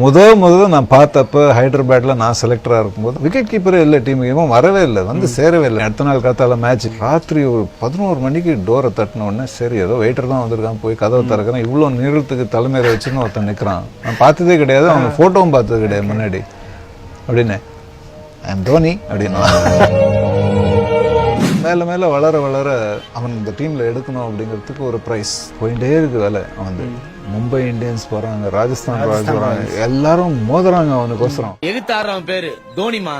முதல்ல நான் பார்த்தப்ப ஹைதராபாத்ல நான் செலக்டரா இருக்கும்போது விக்கெட் கீப்பரே இல்லை, டீமுக்கு இவன் வரவே இல்லை, வந்து சேரவே இல்லை. அடுத்த நாள் காத்தால மேட்ச் ராத்திரி ஒரு 11 மணிக்கு டோரை தட்டின உடனே சரி ஏதோ வெயிட்டர் தான் வந்திருக்கான், போய் கதவை திறக்கிறேன். இவ்வளோ நிறுவனத்துக்கு தலைமையில வச்சுன்னு ஒருத்தன் நிற்கிறான். நான் பார்த்ததே கிடையாது, அவங்க ஃபோட்டோவும் பார்த்தது கிடையாது முன்னாடி. அப்படின்னு ஐ எம் தோனி அப்படின்னா மேலே மேலே வளர வளர அவன் இந்த டீமில் எடுக்கணும் அப்படிங்கிறதுக்கு ஒரு ப்ரைஸ் போயிட்டே இருக்கு வேலை. அவன் மும்பை இந்தியன்ஸ் போகிறாங்க, ராஜஸ்தான் ராயல்ஸ் போகிறாங்க, எல்லாரும் மோதுறாங்க அவனுக்கோசரம். எதிர்த்தாரன் பேரு தோனிமா.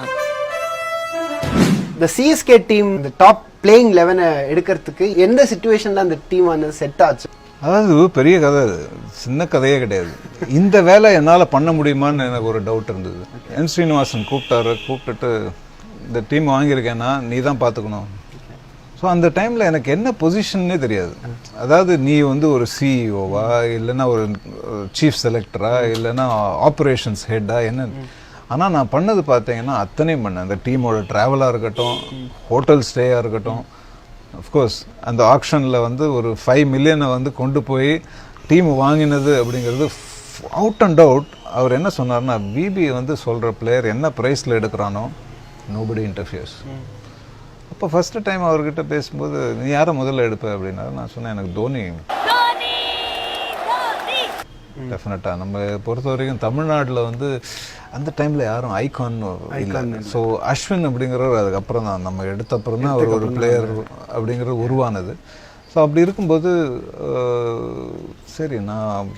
இந்த சிஎஸ்கே டீம் இந்த டாப் பிளேயிங் 11 எடுக்கிறதுக்கு எந்த சிச்சுவேஷன்ல அந்த டீம் வந்து செட் ஆச்சு? அதாவது பெரிய கதை, சின்ன கதையே கிடையாது. இந்த வேலை என்னால் பண்ண முடியுமான்னு எனக்கு ஒரு டவுட் இருந்தது. என் ஸ்ரீனிவாசன் கூப்பிட்டுட்டு இந்த டீம் வாங்கியிருக்கேன்னா நீ தான் பார்த்துக்கணும். ஸோ அந்த டைமில் எனக்கு என்ன பொசிஷன்னே தெரியாது. அதாவது நீ வந்து ஒரு சிஇஓவா, இல்லைன்னா ஒரு சீஃப் செலக்டரா, இல்லைன்னா ஆப்ரேஷன்ஸ் ஹெட்டா என்ன. ஆனால் நான் பண்ணது பார்த்தீங்கன்னா அத்தனையும் பண்ணேன். அந்த டீமோட ட்ராவலாக இருக்கட்டும், ஹோட்டல் ஸ்டேயாக இருக்கட்டும், அஃப்கோர்ஸ் அந்த ஆக்ஷனில் வந்து ஒரு 5 மில்லியனை வந்து கொண்டு போய் டீம் வாங்கினது அப்படிங்கிறது அவுட் அண்ட் அவுட். அவர் என்ன சொன்னார்னா, விபி வந்து சொல்கிற பிளேயர் என்ன ப்ரைஸில் எடுக்கிறானோ நோபடி இன்டர்ஃபியர்ஸ். அப்போ ஃபர்ஸ்ட் டைம் அவர்கிட்ட பேசும்போது நீ யாரை முதல்ல எடுப்ப அப்படின்னா நான் சொன்னேன் எனக்கு தோனி. டெஃபினட்டாக நம்ம பொறுத்த வரைக்கும் தமிழ்நாட்டில் வந்து அந்த டைமில் யாரும் ஐகான் இல்லை. ஸோ அஸ்வின் அப்படிங்கிறவர் அதுக்கப்புறம் தான் நம்ம எடுத்தப்புறம் தான் அவர் ஒரு பிளேயர் அப்படிங்கிறது உருவானது. ஸோ அப்படி இருக்கும்போது சரி நான்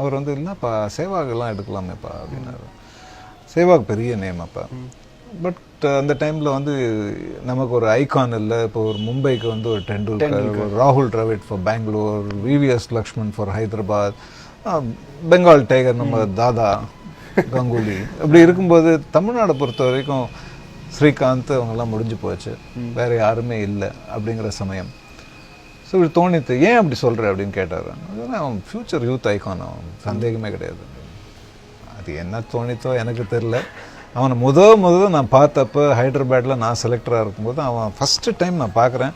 அவர் வந்து இல்லைப்பா சேவாகெல்லாம் எடுக்கலாமேப்பா அப்படின்னாரு. சேவாக் பெரிய நேம் அப்போ. பட் அந்த டைமில் வந்து நமக்கு ஒரு ஐகான் இல்லை. இப்போ ஒரு மும்பைக்கு வந்து ஒரு டெண்டுல்கர், ஒரு ராகுல் Dravid for Bangalore, VVS Laxman for Hyderabad, Bengal tiger நம்ம தாதா கங்குலி. அப்படி இருக்கும்போது தமிழ்நாடை பொறுத்த வரைக்கும் ஸ்ரீகாந்த் அவங்கெல்லாம் முடிஞ்சு போச்சு, வேற யாருமே இல்லை அப்படிங்கிற சமயம். ஸோ இப்படி தோணித்து ஏன் அப்படி சொல்கிற அப்படின்னு கேட்டார். அவன் ஃபியூச்சர் யூத் ஐகான், அவன் சந்தேகமே கிடையாது. அது என்ன தோணித்தோ எனக்கு தெரில. அவனை முதல்ல நான் பார்த்தப்ப ஹைதராபாத்ல நான் செலக்டராக இருக்கும்போது அவன் ஃபஸ்ட்டு டைம் நான் பார்க்குறேன்.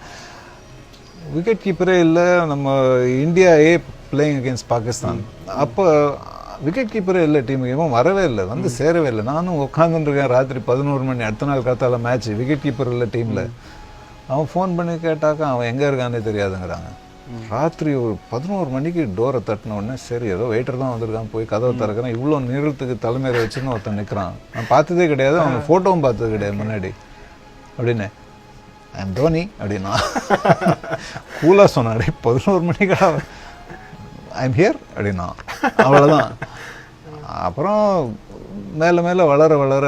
விக்கெட் கீப்பரே இல்லை, நம்ம இந்தியா பிளேயிங் அகேன்ஸ்ட் பாகிஸ்தான். அப்போ விக்கெட் கீப்பரே இல்லை, டீமுக்கு இவன் வரவே இல்லை, வந்து சேரவே இல்லை. நானும் உட்காந்துருக்கேன் ராத்திரி 11 மணி, அடுத்த நாள் காத்தால மேட்ச், விக்கெட் கீப்பர் இல்லை டீமில். அவன் ஃபோன் பண்ணி கேட்டாக்கா அவன் எங்கே இருக்கானே தெரியாதுங்கிறாங்க. ராத்திரி ஒரு 11 மணிக்கு டோரை தட்டின உடனே சரி ஏதோ வெயிட்டர் தான் வந்திருக்கான், போய் கதவை திறக்கிறேன். இவ்வளோ நிறுவனத்துக்கு தலைமையில வச்சுன்னு ஒருத்தன் நிற்கிறான். நான் பார்த்ததே கிடையாது, அவங்க ஃபோட்டோவும் பார்த்தது கிடையாது முன்னாடி. அப்படின்னு ஐ எம் தோனி அப்படின்னா கூலாக சொன்னாடி. 11 மணிக்கா ஐ எம் ஹியர் அப்படின்னா அவ்வளோதான். அப்புறம் மேலே மேலே வளர வளர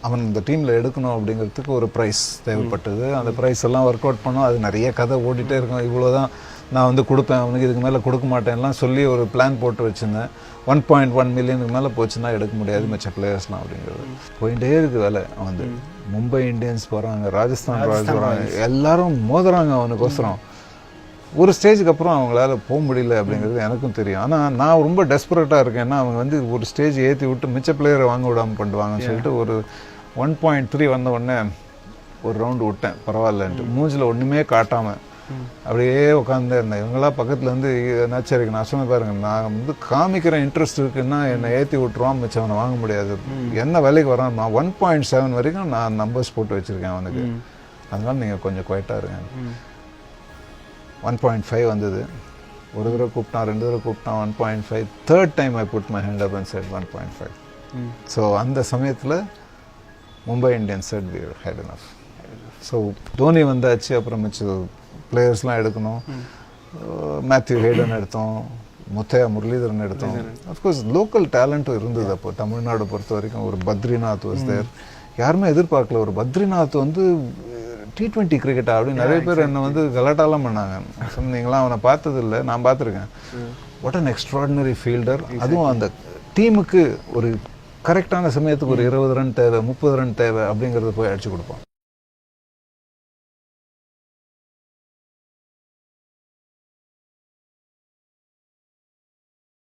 அவன் இந்த டீமில் எடுக்கணும் அப்படிங்கிறதுக்கு ஒரு ப்ரைஸ் தேவைப்பட்டது. அந்த ப்ரைஸ் எல்லாம் ஒர்க் அவுட் பண்ணோம். அது நிறைய கதை ஓடிட்டே இருக்கும். இவ்வளோதான் நான் வந்து கொடுப்பேன், அவனுக்கு இதுக்கு மேலே கொடுக்க மாட்டேன்லாம் சொல்லி ஒரு பிளான் போட்டு வச்சுருந்தேன். 1.1 மில்லியனுக்கு மேலே போச்சுன்னா எடுக்க முடியாது மிச்ச பிளேயர்ஸ்லாம் அப்படிங்கிறது. போயிட்டே இருக்கு வேலை. அவன் மும்பை இந்தியன்ஸ் போகிறாங்க, ராஜஸ்தான் ராயல்ஸ் போகிறாங்க, எல்லாரும் மோதுறாங்க அவனுக்கோசரம். ஒரு ஸ்டேஜுக்கு அப்புறம் அவங்களால போக முடியல அப்படிங்கிறது எனக்கும் தெரியும். ஆனால் நான் ரொம்ப டெஸ்பரேட்டாக இருக்கேன்னா அவங்க வந்து ஒரு ஸ்டேஜ் ஏற்றி விட்டு மிச்ச பிளேயரை வாங்க விடாமல் பண்ணுவாங்கன்னு சொல்லிட்டு ஒரு 1.3 வந்த உடனே ஒரு ரவுண்டு விட்டேன் பரவாயில்லன்ட்டு. மூஞ்சில் ஒன்றுமே காட்டாமல் அப்படியே உட்காந்து இருந்தேன். இவங்களாம் பக்கத்தில் வந்து நச்சரிக்கை நான் சொன்ன பாருங்க, நான் வந்து காமிக்கிற இன்ட்ரெஸ்ட் இருக்குன்னா என்னை ஏற்றி விட்டுருவான், மிச்சம் அவனை வாங்க முடியாது. என்ன வேலைக்கு வரான், நான் 1.7 வரைக்கும் நான் நம்பர்ஸ் போட்டு வச்சுருக்கேன் அவனுக்கு. அதனால நீங்கள் கொஞ்சம் குவைட்டாக இருங்க. 1.5 வந்தது. ஒரு தடவை கூப்பிட்டான், 2 தடவை கூப்பிட்டான், 1.5. Third time I put my hand up and said 1.5. So அந்த சமயத்தில் Mumbai Indians said we had enough. So Dhoni வந்தாச்சு. அப்புறம் மிச்சம் பிளேயர்ஸ்லாம் எடுக்கணும். மேத்யூ ஹேடன் எடுத்தோம், முத்தையா முரளிதரன் எடுத்தோம். அஃப்கோர்ஸ் லோக்கல் டேலண்ட்டும் இருந்தது. அப்போ தமிழ்நாடு பொறுத்த வரைக்கும் ஒரு பத்ரிநாத் வாஸ் தேர். யாருமே எதிர்பார்க்கல ஒரு பத்ரிநாத் வந்து T20 கிரிக்கெட்டா அப்படின்னு நிறைய பேர் என்னை வந்து கலாட்டாலாம் பண்ணாங்க. நீங்களாம் அவனை பார்த்தது இல்லை, நான் பார்த்துருக்கேன். What an extraordinary fielder. அதுவும் அந்த டீமுக்கு ஒரு கரெக்டான சமயத்துக்கு ஒரு 20 ரன் தேவை, 30 ரன் தேவை அப்படிங்கிறத போய் அடிச்சு கொடுப்பான்.